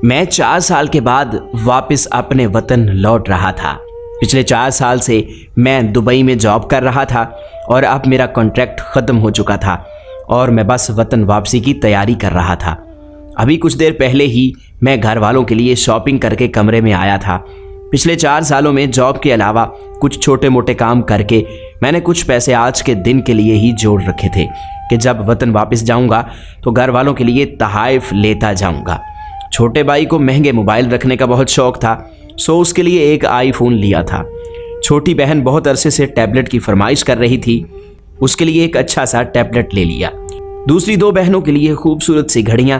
मैं 4 साल के बाद वापस अपने वतन लौट रहा था। पिछले 4 साल से मैं दुबई में जॉब कर रहा था और अब मेरा कॉन्ट्रैक्ट ख़त्म हो चुका था और मैं बस वतन वापसी की तैयारी कर रहा था। अभी कुछ देर पहले ही मैं घर वालों के लिए शॉपिंग करके कमरे में आया था। पिछले 4 सालों में जॉब के अलावा कुछ छोटे मोटे काम करके मैंने कुछ पैसे आज के दिन के लिए ही जोड़ रखे थे कि जब वतन वापस जाऊंगा तो घर वालों के लिए तोहफ़े लेता जाऊंगा। छोटे भाई को महंगे मोबाइल रखने का बहुत शौक था, सो उसके लिए एक आईफोन लिया था। छोटी बहन बहुत अरसे से टैबलेट की फरमाइश कर रही थी, उसके लिए एक अच्छा सा टैबलेट ले लिया। दूसरी 2 बहनों के लिए खूबसूरत सी घड़ियां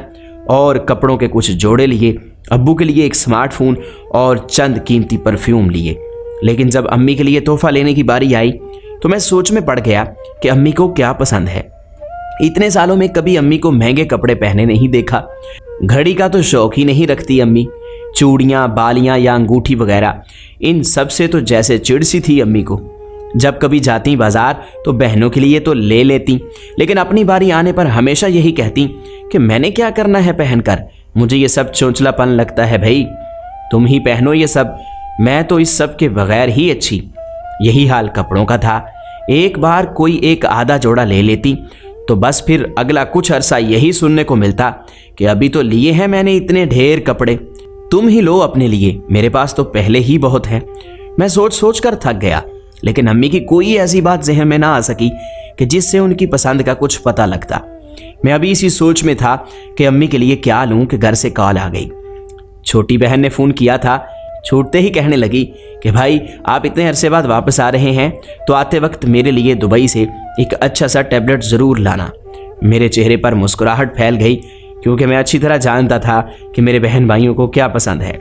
और कपड़ों के कुछ जोड़े लिए। अब्बू के लिए एक स्मार्टफोन और चंद कीमती परफ्यूम लिए। लेकिन जब अम्मी के लिए तोहफा लेने की बारी आई तो मैं सोच में पड़ गया कि अम्मी को क्या पसंद है। इतने सालों में कभी अम्मी को महंगे कपड़े पहने नहीं देखा। घड़ी का तो शौक ही नहीं रखती अम्मी। चूड़ियाँ, बालियाँ या अंगूठी वगैरह इन सब से तो जैसे चिढ़ सी थी अम्मी को। जब कभी जाती बाजार तो बहनों के लिए तो ले लेती, लेकिन अपनी बारी आने पर हमेशा यही कहती कि मैंने क्या करना है पहनकर, मुझे ये सब चोंचलापन लगता है भाई, तुम ही पहनो ये सब, मैं तो इस सब के बगैर ही अच्छी। यही हाल कपड़ों का था। एक बार कोई एक आधा जोड़ा ले लेती तो बस फिर अगला कुछ अरसा यही सुनने को मिलता कि अभी तो लिए हैं मैंने इतने ढेर कपड़े, तुम ही लो अपने लिए, मेरे पास तो पहले ही बहुत है। मैं सोच सोच कर थक गया, लेकिन अम्मी की कोई ऐसी बात ज़हन में ना आ सकी कि जिससे उनकी पसंद का कुछ पता लगता। मैं अभी इसी सोच में था कि अम्मी के लिए क्या लूं कि घर से कॉल आ गई। छोटी बहन ने फ़ोन किया था। छूटते ही कहने लगी कि भाई आप इतने अरसे बाद वापस आ रहे हैं तो आते वक्त मेरे लिए दुबई से एक अच्छा सा टैबलेट ज़रूर लाना। मेरे चेहरे पर मुस्कुराहट फैल गई क्योंकि मैं अच्छी तरह जानता था कि मेरे बहन भाइयों को क्या पसंद है,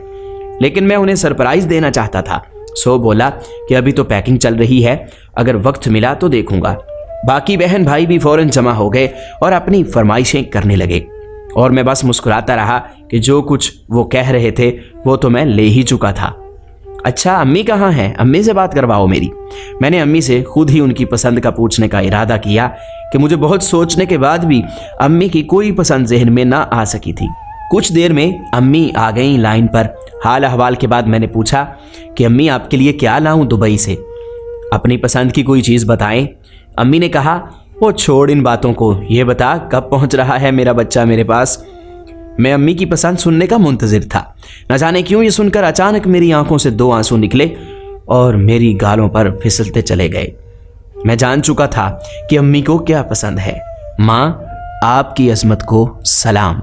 लेकिन मैं उन्हें सरप्राइज़ देना चाहता था। सो बोला कि अभी तो पैकिंग चल रही है, अगर वक्त मिला तो देखूंगा। बाकी बहन भाई भी फ़ौरन जमा हो गए और अपनी फरमाइशें करने लगे और मैं बस मुस्कुराता रहा कि जो कुछ वो कह रहे थे वो तो मैं ले ही चुका था। अच्छा अम्मी कहाँ हैं, अम्मी से बात करवाओ मेरी। मैंने अम्मी से खुद ही उनकी पसंद का पूछने का इरादा किया कि मुझे बहुत सोचने के बाद भी अम्मी की कोई पसंद जहन में ना आ सकी थी। कुछ देर में अम्मी आ गई लाइन पर। हाल अहवाल के बाद मैंने पूछा कि अम्मी आपके लिए क्या लाऊं दुबई से, अपनी पसंद की कोई चीज़ बताएं। अम्मी ने कहा वो छोड़ इन बातों को, ये बता कब पहुंच रहा है मेरा बच्चा मेरे पास। मैं अम्मी की पसंद सुनने का मुंतजिर था। न जाने क्यों ये सुनकर अचानक मेरी आंखों से 2 आंसू निकले और मेरी गालों पर फिसलते चले गए। मैं जान चुका था कि अम्मी को क्या पसंद है। माँ, आपकी अज़मत को सलाम।